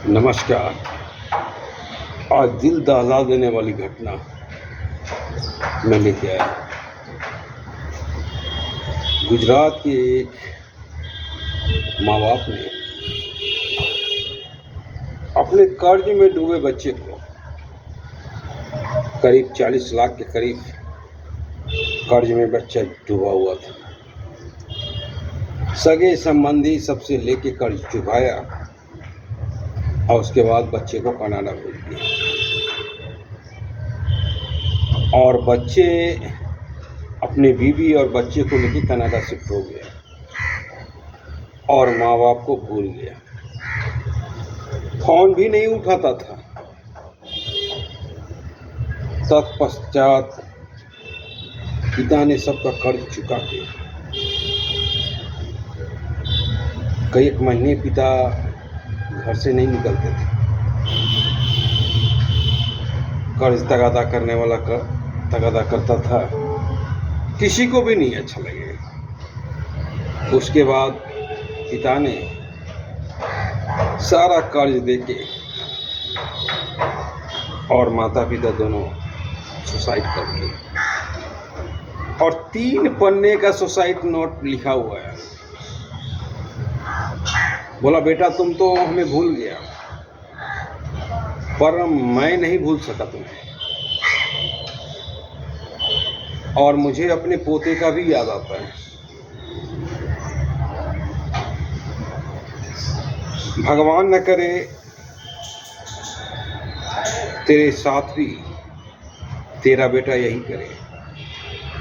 नमस्कार। आज दिल दहला देने वाली घटना मैं लेके आया। गुजरात के एक माँ बाप ने अपने कर्ज में डूबे बच्चे को करीब 40 लाख के करीब कर्ज में बच्चा डूबा हुआ था। सगे संबंधी सबसे लेके कर्ज चुकाया और उसके बाद बच्चे को कनाडा भेज दिया और बच्चे अपनी बीवी और बच्चे को लेकर कनाडा शिफ्ट हो गया और माँ बाप को भूल गया। फोन भी नहीं उठाता था। तत्पश्चात पिता ने सबका कर्ज चुका के कई एक महीने पिता घर से नहीं निकलते थे। कर्ज तगादा करने वाला तगादा करता था, किसी को भी नहीं अच्छा लगेगा। उसके बाद पिता ने सारा कर्ज देके और माता पिता दोनों सुसाइड कर लिए और 3 पन्ने का सुसाइड नोट लिखा हुआ है। बोला, बेटा तुम तो हमें भूल गया, पर मैं नहीं भूल सका तुम्हें और मुझे अपने पोते का भी याद आता है। भगवान न करे तेरे साथ भी तेरा बेटा यही करे,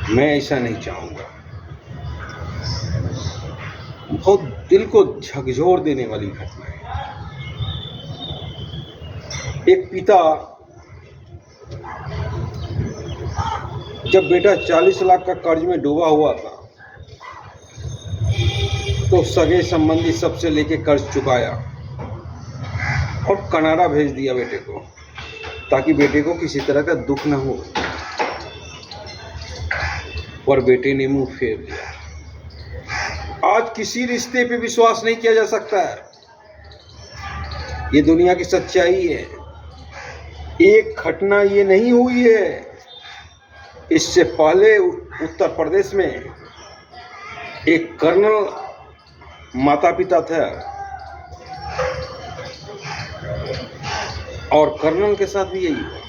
मैं ऐसा नहीं चाहूँगा। बहुत दिल को झकझोर देने वाली घटना है। एक पिता जब बेटा 40 लाख का कर्ज में डूबा हुआ था तो सगे संबंधी सबसे लेके कर्ज चुकाया और कनाडा भेज दिया बेटे को, ताकि बेटे को किसी तरह का दुख न हो। पर बेटे ने मुंह फेर लिया। आज किसी रिश्ते पे विश्वास नहीं किया जा सकता है। ये दुनिया की सच्चाई है। एक घटना ये नहीं हुई है। इससे पहले उत्तर प्रदेश में एक कर्नल माता पिता था और कर्नल के साथ भी यही हुआ।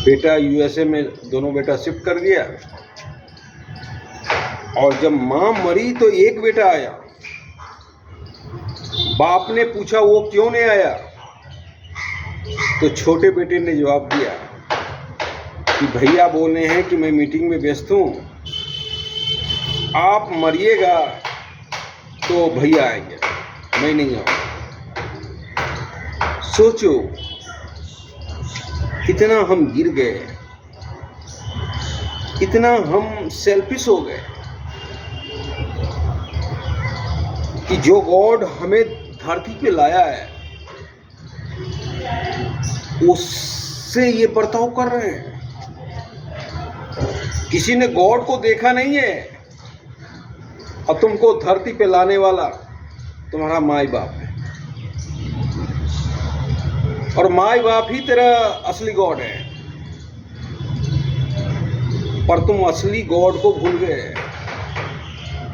बेटा यूएसए में दोनों बेटा शिफ्ट कर गया और जब मां मरी तो एक बेटा आया। बाप ने पूछा वो क्यों नहीं आया, तो छोटे बेटे ने जवाब दिया कि भैया बोले हैं कि मैं मीटिंग में व्यस्त हूं, आप मरिएगा तो भैया आएंगे, मैं नहीं आऊंगा। सोचो कितना हम गिर गए, कितना हम सेल्फिश हो गए कि जो गॉड हमें धरती पे लाया है उससे ये बर्ताव कर रहे हैं। किसी ने गॉड को देखा नहीं है और तुमको धरती पे लाने वाला तुम्हारा माई बाप है और माई बाप ही तेरा असली गॉड है। पर तुम असली गॉड को भूल गए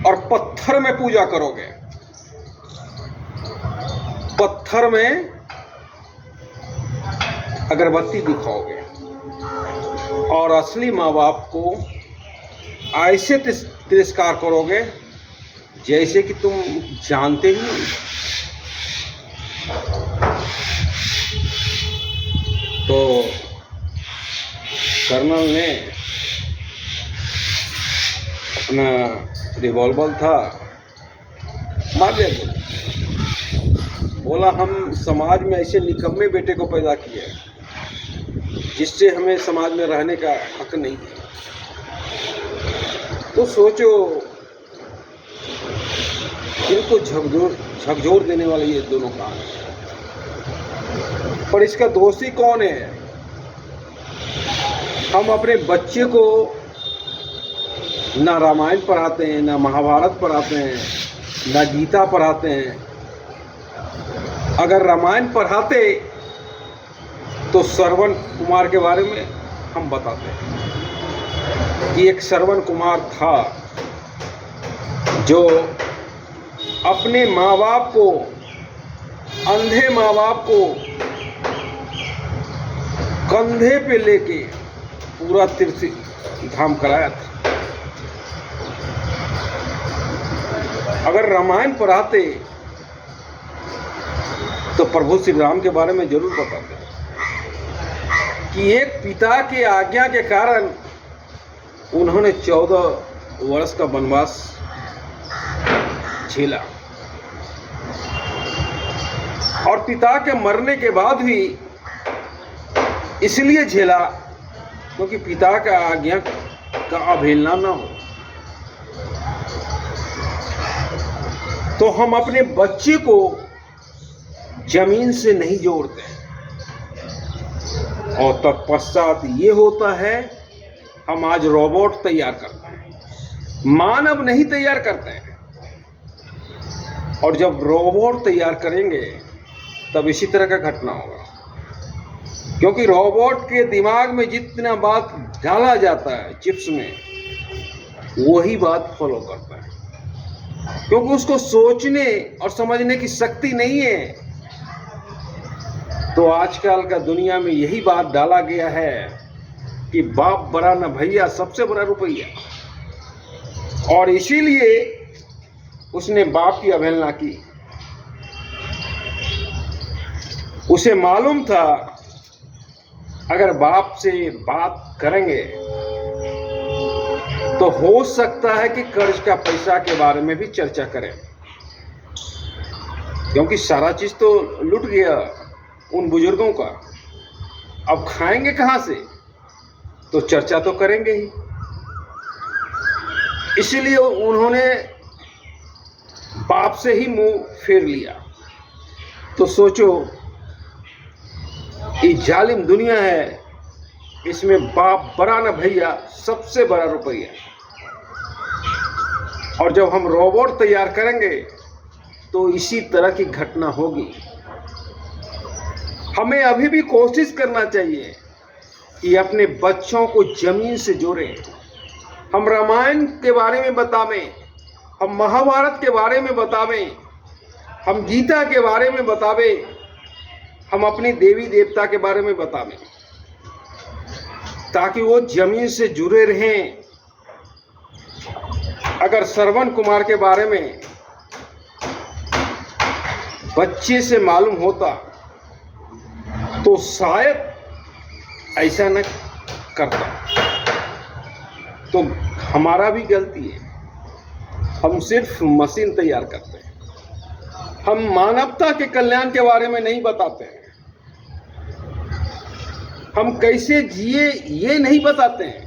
और पत्थर में पूजा करोगे, पत्थर में अगरबत्ती दिखाओगे और असली माँ बाप को ऐसे तिरस्कार करोगे जैसे कि तुम जानते ही नहीं। तो कर्नल ने अपना रिवॉल्वर था मार दिया। बोला हम समाज में ऐसे निकम्मे बेटे को पैदा किए जिससे हमें समाज में रहने का हक नहीं है। तो सोचो, दिल को झकझोर देने वाले ये दोनों काम है। पर इसका दोषी कौन है? हम अपने बच्चे को ना रामायण पढ़ाते हैं, ना महाभारत पढ़ाते हैं, ना गीता पढ़ाते हैं, अगर रामायण पढ़ाते तो श्रवण कुमार के बारे में हम बताते हैं कि एक श्रवण कुमार था जो अपने माँ बाप को, अंधे माँ बाप को कंधे पे लेके पूरा तीर्थ धाम कराया था। अगर रामायण पढ़ाते तो प्रभु श्री राम के बारे में जरूर बताते कि एक पिता के आज्ञा के कारण उन्होंने 14 वर्ष का वनवास झेला और पिता के मरने के बाद भी इसलिए झेला क्योंकि पिता का आज्ञा का अवहेलना न हो। तो हम अपने बच्चे को जमीन से नहीं जोड़ते और तत्पश्चात ये होता है हम आज रोबोट तैयार करते हैं, मानव नहीं तैयार करते हैं। और जब रोबोट तैयार करेंगे तब इसी तरह का घटना होगा, क्योंकि रोबोट के दिमाग में जितना बात डाला जाता है चिप्स में, वही बात फॉलो करता है, क्योंकि उसको सोचने और समझने की शक्ति नहीं है। तो आजकल का दुनिया में यही बात डाला गया है कि बाप बड़ा न भैया, सबसे बड़ा रुपया, और इसीलिए उसने बाप की अवहेलना की। उसे मालूम था अगर बाप से बात करेंगे तो हो सकता है कि कर्ज का पैसा के बारे में भी चर्चा करें, क्योंकि सारा चीज तो लुट गया उन बुजुर्गों का। अब खाएंगे कहां से, तो चर्चा तो करेंगे ही। इसलिए उन्होंने बाप से ही मुंह फेर लिया। तो सोचो, ये जालिम दुनिया है, इसमें बाप बड़ा न भैया, सबसे बड़ा रुपया। और जब हम रोबोट तैयार करेंगे तो इसी तरह की घटना होगी। हमें अभी भी कोशिश करना चाहिए कि अपने बच्चों को जमीन से जोड़ें। हम रामायण के बारे में बतावें, हम महाभारत के बारे में बतावें, हम गीता के बारे में बतावें, हम अपनी देवी देवता के बारे में बतावें, ताकि वो जमीन से जुड़े रहें। अगर श्रवण कुमार के बारे में बच्चे से मालूम होता तो शायद ऐसा न करता। तो हमारा भी गलती है, हम सिर्फ मशीन तैयार करते हैं, हम मानवता के कल्याण के बारे में नहीं बताते हैं, हम कैसे जिए ये नहीं बताते हैं,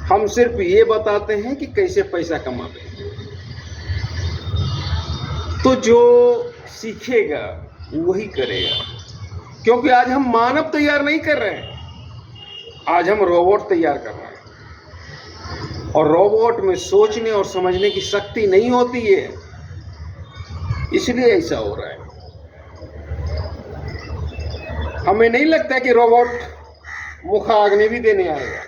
हम सिर्फ ये बताते हैं कि कैसे पैसा कमाते हैं। तो जो सीखेगा वही करेगा, क्योंकि आज हम मानव तैयार नहीं कर रहे हैं, आज हम रोबोट तैयार कर रहे हैं। और रोबोट में सोचने और समझने की शक्ति नहीं होती है, इसलिए ऐसा हो रहा है। हमें नहीं लगता कि रोबोट मुखाग्नि भी देने आएगा,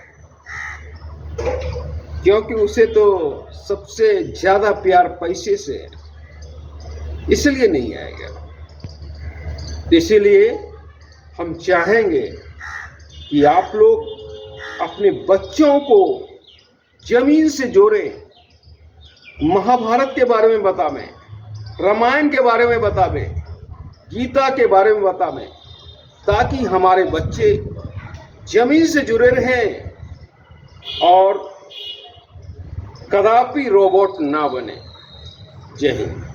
क्योंकि उसे तो सबसे ज्यादा प्यार पैसे से है, इसलिए नहीं आएगा। इसीलिए हम चाहेंगे कि आप लोग अपने बच्चों को जमीन से जोड़ें, महाभारत के बारे में बतावें, रामायण के बारे में बतावें, गीता के बारे में बतावें, ताकि हमारे बच्चे जमीन से जुड़े रहें और कदापि रोबोट ना बने। जय हिंद।